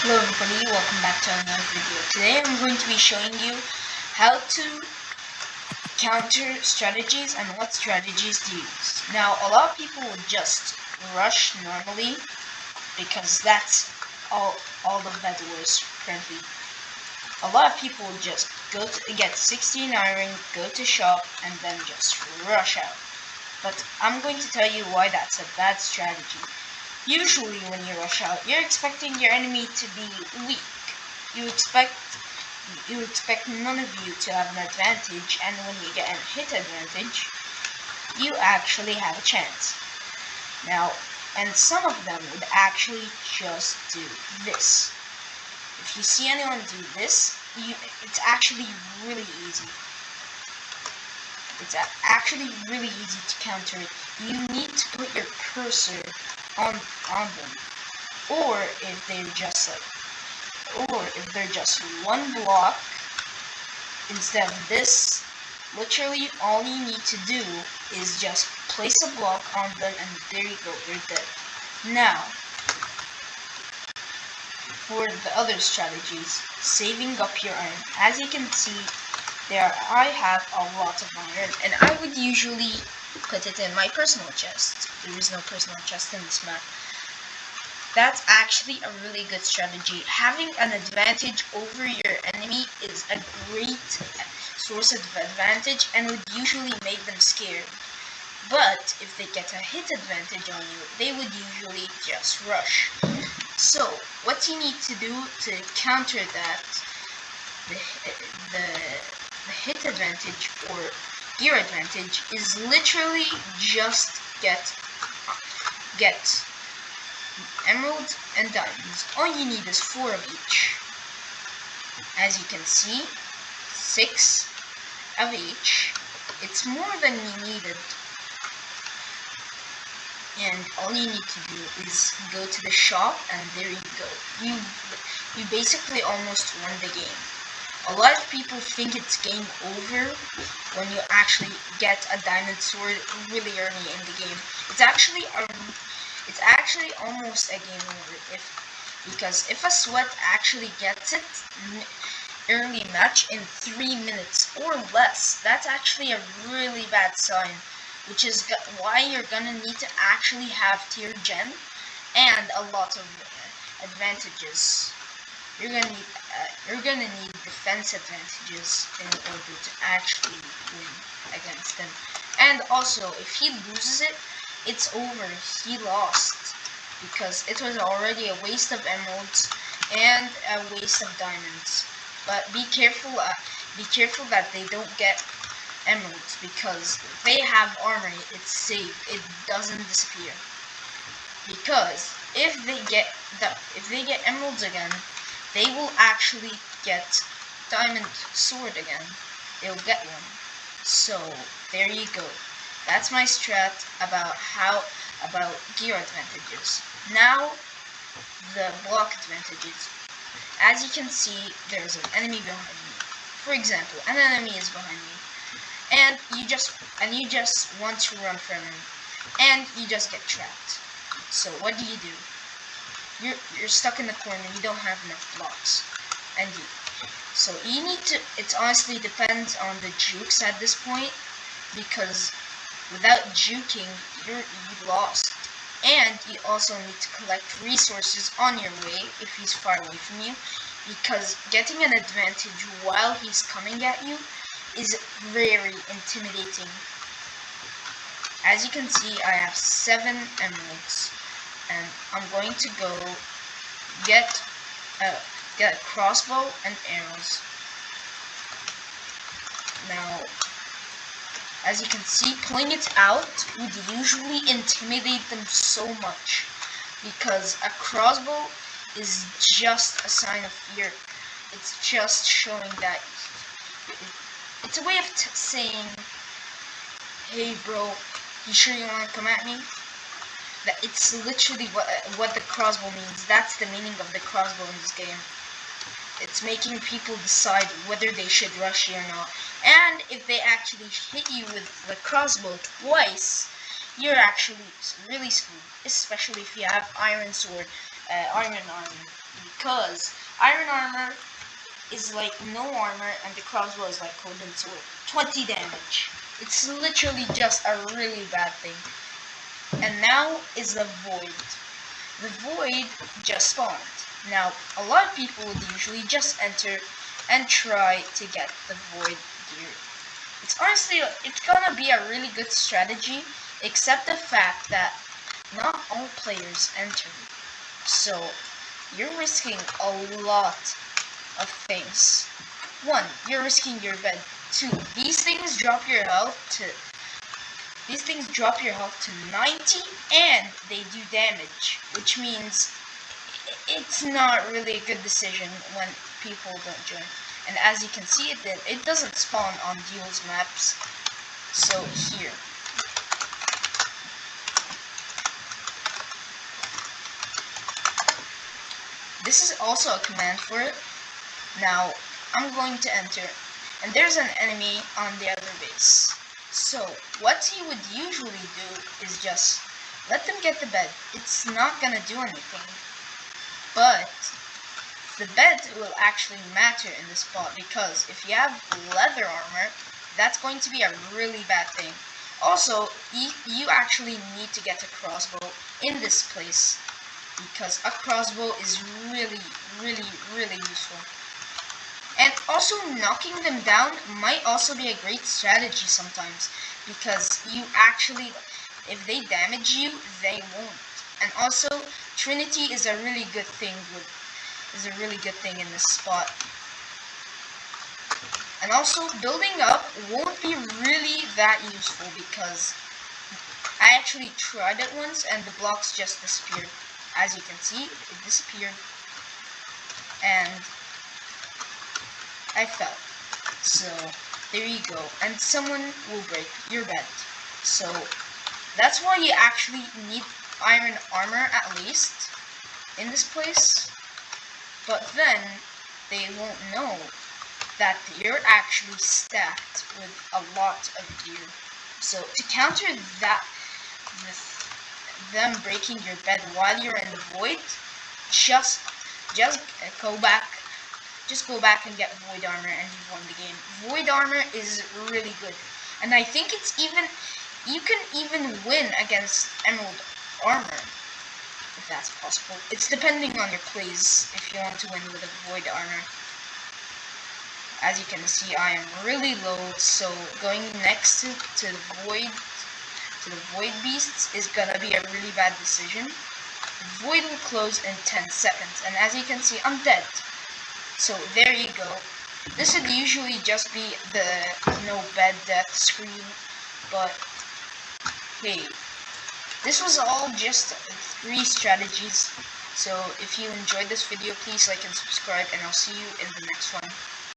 Hello everybody, welcome back to another video. Today I'm going to be showing you how to counter strategies and what strategies to use. Now a lot of people would just rush normally because that's all the Bedwars currently. A lot of people would just go to get 16 iron, go to shop, and then just rush out. But I'm going to tell you why that's a bad strategy. Usually when you rush out, you're expecting your enemy to be weak. You expect none of you to have an advantage, and when you get a hit advantage, you actually have a chance. Now, and some of them would actually just do this. If you see anyone do this, it's actually really easy. It's actually really easy to counter it. You need to put your cursor on them, or if they're just one block instead of this, literally all you need to do is just place a block on them, and there you go, they're dead. Now, for the other strategies, saving up your iron. As you can see, I have a lot of iron, and I would usually put it in my personal chest. There is no personal chest in this map. That's actually a really good strategy. Having an advantage over your enemy is a great source of advantage and would usually make them scared. But if they get a hit advantage on you, they would usually just rush. So what you need to do to counter that, the hit advantage or gear advantage, is literally just get emeralds and diamonds. All you need is 4 of each. As you can see, 6 of each. It's more than you needed. And all you need to do is go to the shop, and there you go. You basically almost won the game. A lot of people think it's game over when you actually get a diamond sword really early in the game. It's actually almost a game over because if a sweat actually gets it early match in 3 minutes or less, that's actually a really bad sign, which is why you're gonna need to actually have tier gen and a lot of advantages. You're gonna need defense advantages in order to actually win against him. And also, if he loses it, it's over. He lost because it was already a waste of emeralds and a waste of diamonds. But be careful that they don't get emeralds, because if they have armor, it's safe. It doesn't disappear. Because if they get emeralds again, they will actually get diamond sword again. They'll get one. So there you go. That's my strat about gear advantages. Now, the block advantages. As you can see, there's an enemy behind me. For example, an enemy is behind me, and you just want to run from him, and you just get trapped. So what do? You're stuck in the corner. You don't have enough blocks, so you need to. It honestly depends on the jukes at this point, because without juking, you lost. And you also need to collect resources on your way if he's far away from you, because getting an advantage while he's coming at you is very intimidating. As you can see, I have 7 emeralds, and I'm going to go get a crossbow and arrows. Now, as you can see, pulling it out would usually intimidate them so much, because a crossbow is just a sign of fear. It's just showing that it's a way of saying, hey bro, you sure you want to come at me? That it's literally what the crossbow means. That's the meaning of the crossbow in this game. It's making people decide whether they should rush you or not. And if they actually hit you with the crossbow twice, you're actually really screwed. Especially if you have iron sword, iron armor, because iron armor is like no armor and the crossbow is like golden sword. 20 damage. It's literally just a really bad thing. And now is the void. The void just spawned. Now, a lot of people would usually just enter and try to get the void gear. It's honestly, it's gonna be a really good strategy, except the fact that not all players enter. So, you're risking a lot of things. 1, you're risking your bed. 2, these things drop your health to 90, and they do damage, which means it's not really a good decision when people don't join. And as you can see, it doesn't spawn on Duel's maps. So here, this is also a command for it. Now I'm going to enter, and there's an enemy on the other base. So what he would usually do is just let them get the bed. It's not gonna do anything, but the bed will actually matter in this spot, because if you have leather armor, that's going to be a really bad thing. Also, you actually need to get a crossbow in this place, because a crossbow is really, really, really useful. And also, knocking them down might also be a great strategy sometimes, because you actually, if they damage you, they won't. And also, Trinity is a really good thing in this spot. And also, building up won't be really that useful, because I actually tried it once and the blocks just disappeared. As you can see, it disappeared. And I fell. So, there you go. And someone will break your bed. So, that's why you actually need iron armor at least in this place. But then, they won't know that you're actually stacked with a lot of gear. So, to counter that, them breaking your bed while you're in the void, just go back. Just go back and get void armor and you've won the game. Void armor is really good. And I think it's even, you can even win against emerald armor, if that's possible. It's depending on your plays if you want to win with a void armor. As you can see, I am really low, so going next to the void beasts is gonna be a really bad decision. The void will close in 10 seconds, and as you can see, I'm dead. So there you go. This would usually just be the no bed death screen, but hey, this was all just 3 strategies. So if you enjoyed this video, please like and subscribe, and I'll see you in the next one.